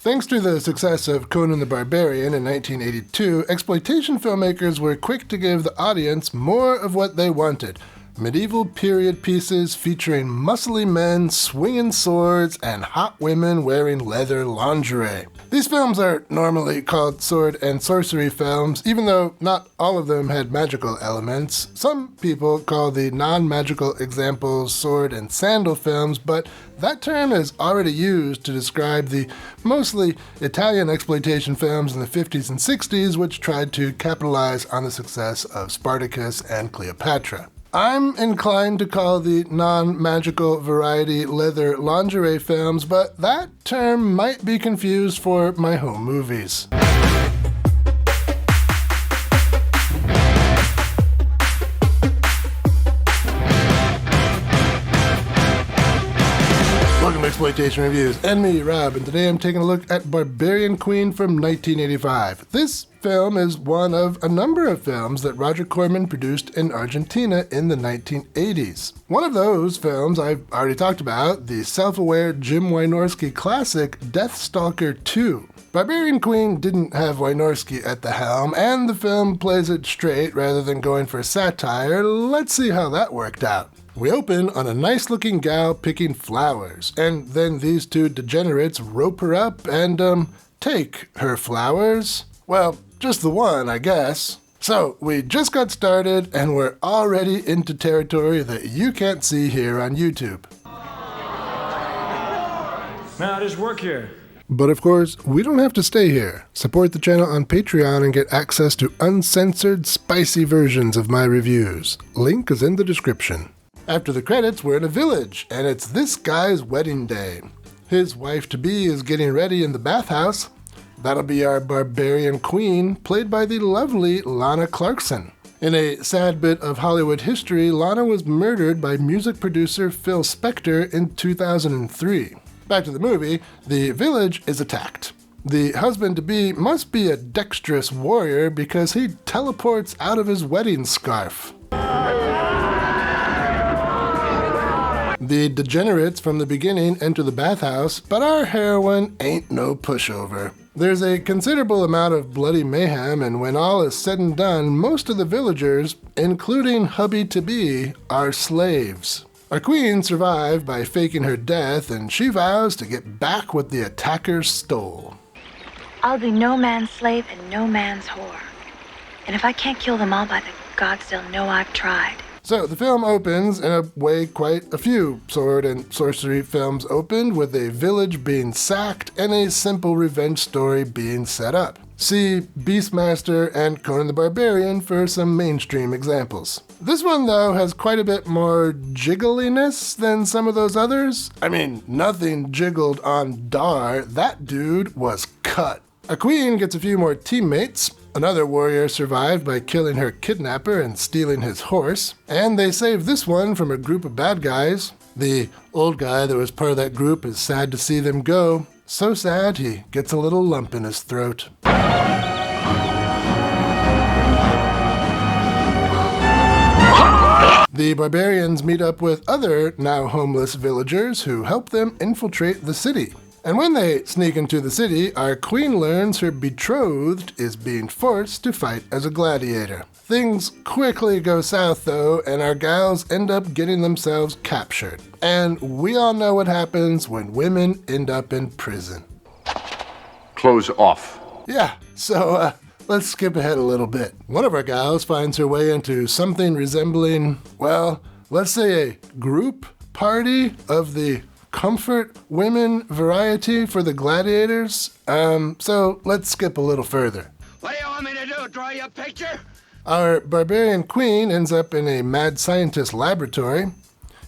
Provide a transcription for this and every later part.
Thanks to the success of Conan the Barbarian in 1982, exploitation filmmakers were quick to give the audience more of what they wanted. Medieval period pieces featuring muscly men swinging swords and hot women wearing leather lingerie. These films are normally called sword and sorcery films, even though not all of them had magical elements. Some people call the non-magical examples sword and sandal films, but that term is already used to describe the mostly Italian exploitation films in the 50s and 60s, which tried to capitalize on the success of Spartacus and Cleopatra. I'm inclined to call the non-magical variety leather lingerie films, but that term might be confused for my home movies. Welcome to Exploitation Reviews, and me, Rob, and today I'm taking a look at Barbarian Queen from 1985. This film is one of a number of films that Roger Corman produced in Argentina in the 1980s. One of those films I've already talked about, the self-aware Jim Wynorski classic Deathstalker 2. Barbarian Queen didn't have Wynorski at the helm, and the film plays it straight rather than going for satire. Let's see how that worked out. We open on a nice-looking gal picking flowers, and then these two degenerates rope her up and, take her flowers. Well, just the one, I guess. So, we just got started, and we're already into territory that you can't see here on YouTube. Now, just work here. But of course, we don't have to stay here. Support the channel on Patreon and get access to uncensored, spicy versions of my reviews. Link is in the description. After the credits, we're in a village, and it's this guy's wedding day. His wife-to-be is getting ready in the bathhouse. That'll be our Barbarian Queen, played by the lovely Lana Clarkson. In a sad bit of Hollywood history, Lana was murdered by music producer Phil Spector in 2003. Back to the movie, the village is attacked. The husband-to-be must be a dexterous warrior because he teleports out of his wedding scarf. The degenerates from the beginning enter the bathhouse, but our heroine ain't no pushover. There's a considerable amount of bloody mayhem, and when all is said and done, most of the villagers, including hubby-to-be, are slaves. Our queen survived by faking her death, and she vows to get back what the attackers stole. I'll be no man's slave and no man's whore. And if I can't kill them all by the gods, they'll know I've tried. So the film opens in a way quite a few sword and sorcery films opened, with a village being sacked and a simple revenge story being set up. See Beastmaster and Conan the Barbarian for some mainstream examples. This one, though, has quite a bit more jiggliness than some of those others. I mean, nothing jiggled on Dar. That dude was cut. A queen gets a few more teammates. Another warrior survived by killing her kidnapper and stealing his horse. And they save this one from a group of bad guys. The old guy that was part of that group is sad to see them go. So sad he gets a little lump in his throat. The barbarians meet up with other now homeless villagers who help them infiltrate the city. And when they sneak into the city, our queen learns her betrothed is being forced to fight as a gladiator. Things quickly go south though, and our gals end up getting themselves captured. And we all know what happens when women end up in prison. Close off. Yeah, so let's skip ahead a little bit. One of our gals finds her way into something resembling, well, let's say a group party of the comfort women variety for the gladiators. So let's skip a little further. What do you want me to do, draw you a picture? Our Barbarian Queen ends up in a mad scientist laboratory.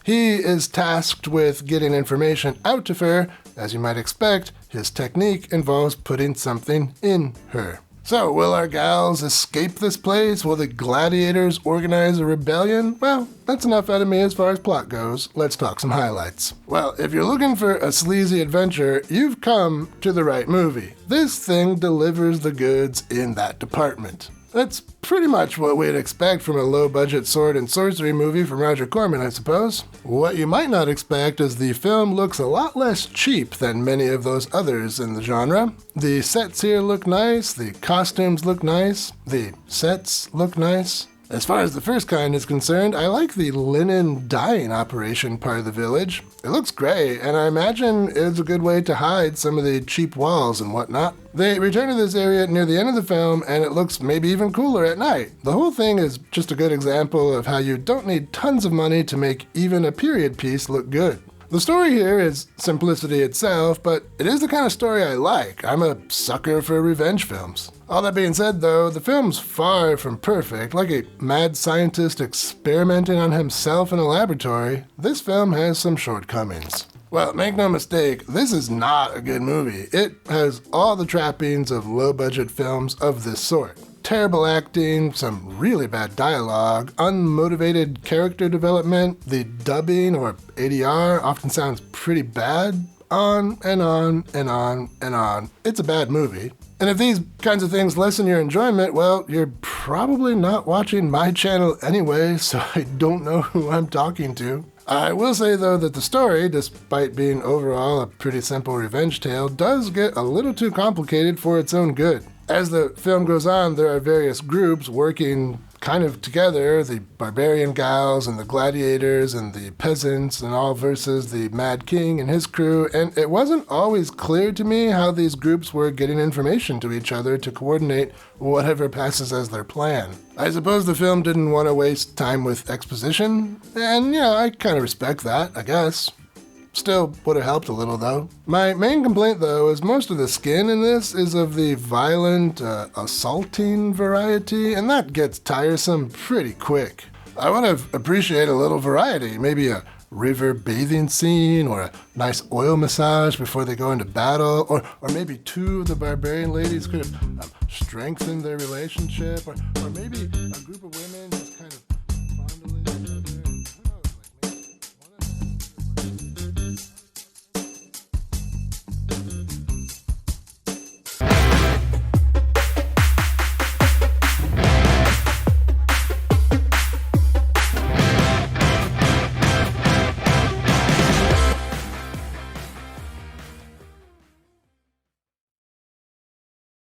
He is tasked with getting information out of her. As you might expect, his technique involves putting something in her. So, will our gals escape this place? Will the gladiators organize a rebellion? Well, that's enough out of me as far as plot goes. Let's talk some highlights. Well, if you're looking for a sleazy adventure, you've come to the right movie. This thing delivers the goods in that department. That's pretty much what we'd expect from a low-budget sword and sorcery movie from Roger Corman, I suppose. What you might not expect is the film looks a lot less cheap than many of those others in the genre. The sets here look nice, the costumes look nice, the sets look nice. As far as the first kind is concerned, I like the linen dyeing operation part of the village. It looks great, and I imagine it's a good way to hide some of the cheap walls and whatnot. They return to this area near the end of the film, and it looks maybe even cooler at night. The whole thing is just a good example of how you don't need tons of money to make even a period piece look good. The story here is simplicity itself, but it is the kind of story I like. I'm a sucker for revenge films. All that being said, though, the film's far from perfect. Like a mad scientist experimenting on himself in a laboratory, this film has some shortcomings. Well, make no mistake, this is not a good movie. It has all the trappings of low-budget films of this sort. Terrible acting, some really bad dialogue, unmotivated character development, the dubbing or ADR often sounds pretty bad, on and on and on and on. It's a bad movie. And if these kinds of things lessen your enjoyment, well, you're probably not watching my channel anyway, so I don't know who I'm talking to. I will say, though, that the story, despite being overall a pretty simple revenge tale, does get a little too complicated for its own good. As the film goes on, there are various groups working kind of together, the barbarian gals and the gladiators and the peasants and all versus the Mad King and his crew, and it wasn't always clear to me how these groups were getting information to each other to coordinate whatever passes as their plan. I suppose the film didn't want to waste time with exposition, and yeah, I kind of respect that, I guess. Still would have helped a little, though. My main complaint, though, is most of the skin in this is of the violent, assaulting variety, and that gets tiresome pretty quick. I would have appreciated a little variety, maybe a river bathing scene, or a nice oil massage before they go into battle, or maybe two of the barbarian ladies could have strengthened their relationship, or maybe a group of women